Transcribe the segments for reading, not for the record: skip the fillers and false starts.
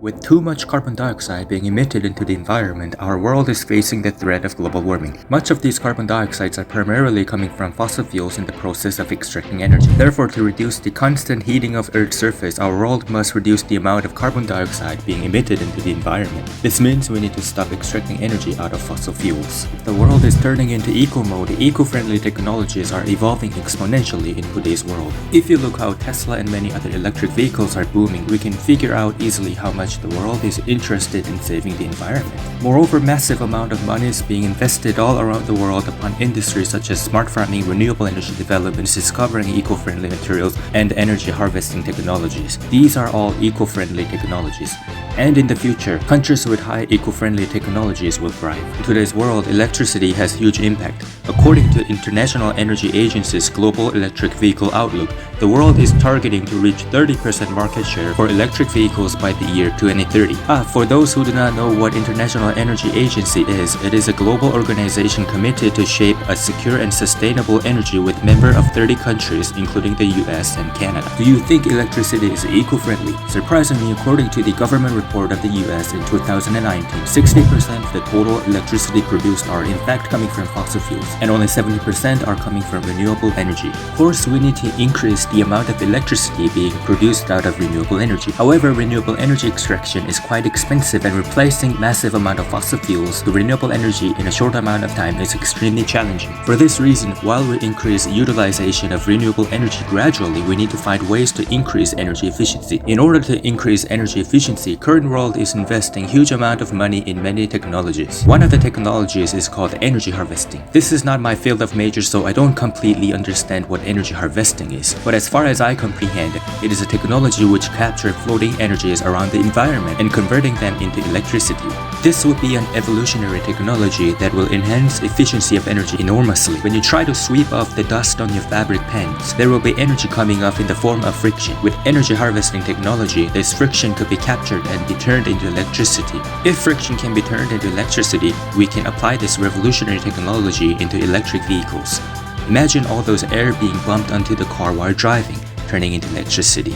With too much carbon dioxide being emitted into the environment, our world is facing the threat of global warming. Much of these carbon dioxides are primarily coming from fossil fuels in the process of extracting energy. Therefore, to reduce the constant heating of Earth's surface, our world must reduce the amount of carbon dioxide being emitted into the environment. This means we need to stop extracting energy out of fossil fuels. The world is turning into eco mode. Eco-friendly technologies are evolving exponentially in today's world. If you look how Tesla and many other electric vehicles are booming, we can figure out easily how much the world is interested in saving the environment. Moreover, massive amount of money is being invested all around the world upon industries such as smart farming, renewable energy developments, discovering eco-friendly materials, and energy harvesting technologies. These are all eco-friendly technologies. And in the future, countries with high eco-friendly technologies will thrive. In today's world, electricity has huge impact. According to International Energy Agency's Global Electric Vehicle Outlook, the world is targeting to reach 30% market share for electric vehicles by the year 2030. For those who do not know what International Energy Agency is, it is a global organization committed to shape a secure and sustainable energy with member of 30 countries, including the US and Canada. Do you think electricity is eco-friendly? Surprisingly, according to the government report of the US in 2019, 60% of the total electricity produced are in fact coming from fossil fuels, and only 70% are coming from renewable energy. Of course, we need to increase the amount of electricity being produced out of renewable energy. However, renewable energy extraction is quite expensive, and replacing massive amount of fossil fuels to renewable energy in a short amount of time is extremely challenging. For this reason, while we increase utilization of renewable energy gradually, we need to find ways to increase energy efficiency. In order to increase energy efficiency, current world is investing huge amount of money in many technologies. One of the technologies is called energy harvesting. This is not my field of major, so I don't completely understand what energy harvesting is. But as far as I comprehend, it is a technology which captures floating energies around the environment and converting them into electricity. This would be an evolutionary technology that will enhance efficiency of energy enormously. When you try to sweep off the dust on your fabric pants, there will be energy coming off in the form of friction. With energy harvesting technology, this friction could be captured and be turned into electricity. If friction can be turned into electricity, we can apply this revolutionary technology into electric vehicles. Imagine all those air being bumped onto the car while driving, turning into electricity.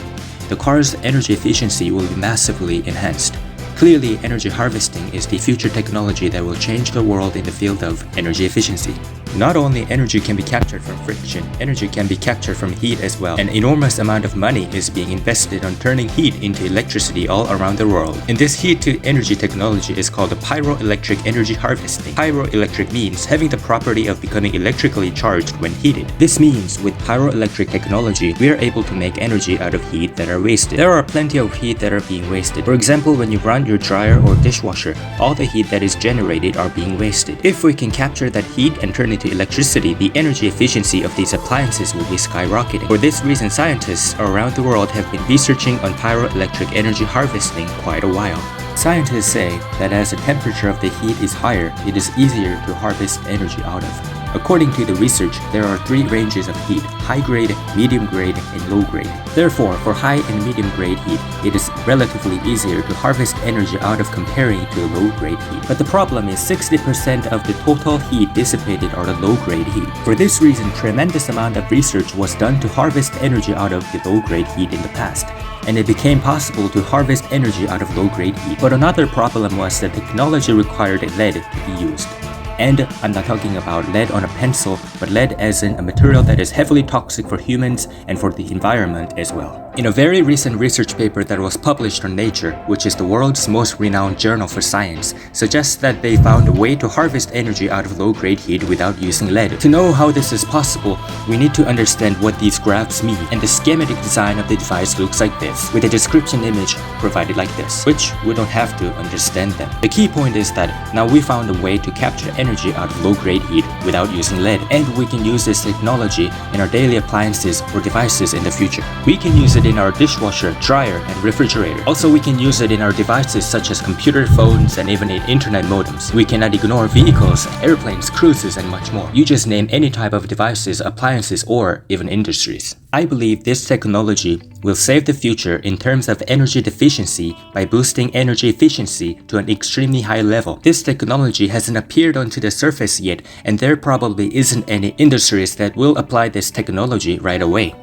The car's energy efficiency will be massively enhanced. Clearly, energy harvesting is the future technology that will change the world in the field of energy efficiency. Not only energy can be captured from friction, energy can be captured from heat as well. An enormous amount of money is being invested on turning heat into electricity all around the world. And this heat-to-energy technology is called the pyroelectric energy harvesting. Pyroelectric means having the property of becoming electrically charged when heated. This means with pyroelectric technology, we are able to make energy out of heat that are wasted. There are plenty of heat that are being wasted. For example, when you run your dryer or dishwasher, all the heat that is generated are being wasted. If we can capture that heat and turn it to electricity, the energy efficiency of these appliances will be skyrocketing. For this reason, scientists around the world have been researching on pyroelectric energy harvesting quite a while. Scientists say that as the temperature of the heat is higher, it is easier to harvest energy out of. According to the research, there are three ranges of heat: high grade, medium grade, and low grade. Therefore, for high and medium grade heat, it is relatively easier to harvest energy out of comparing to low grade heat. But the problem is 60% of the total heat dissipated are the low grade heat. For this reason, tremendous amount of research was done to harvest energy out of the low grade heat in the past, and it became possible to harvest energy out of low grade heat. But another problem was that technology required lead to be used. And I'm not talking about lead on a pencil, but lead as in a material that is heavily toxic for humans and for the environment as well. In a very recent research paper that was published on Nature, which is the world's most renowned journal for science, suggests that they found a way to harvest energy out of low-grade heat without using lead. To know how this is possible, we need to understand what these graphs mean, and the schematic design of the device looks like this, with a description image provided like this, which we don't have to understand them. The key point is that now we found a way to capture energy out of low-grade heat without using lead, and we can use this technology in our daily appliances or devices in the future. We can use it in our dishwasher, dryer, and refrigerator. Also, we can use it in our devices such as computer, phones, and even in internet modems. We cannot ignore vehicles, airplanes, cruises, and much more. You just name any type of devices, appliances, or even industries. I believe this technology will save the future in terms of energy efficiency by boosting energy efficiency to an extremely high level. This technology hasn't appeared onto the surface yet, and there probably isn't any industries that will apply this technology right away.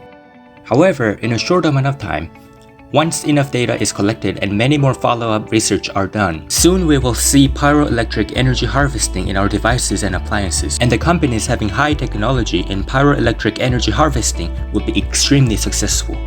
However, in a short amount of time, Once enough data is collected and many more follow-up research are done, soon we will see pyroelectric energy harvesting in our devices and appliances, and the companies having high technology in pyroelectric energy harvesting will be extremely successful.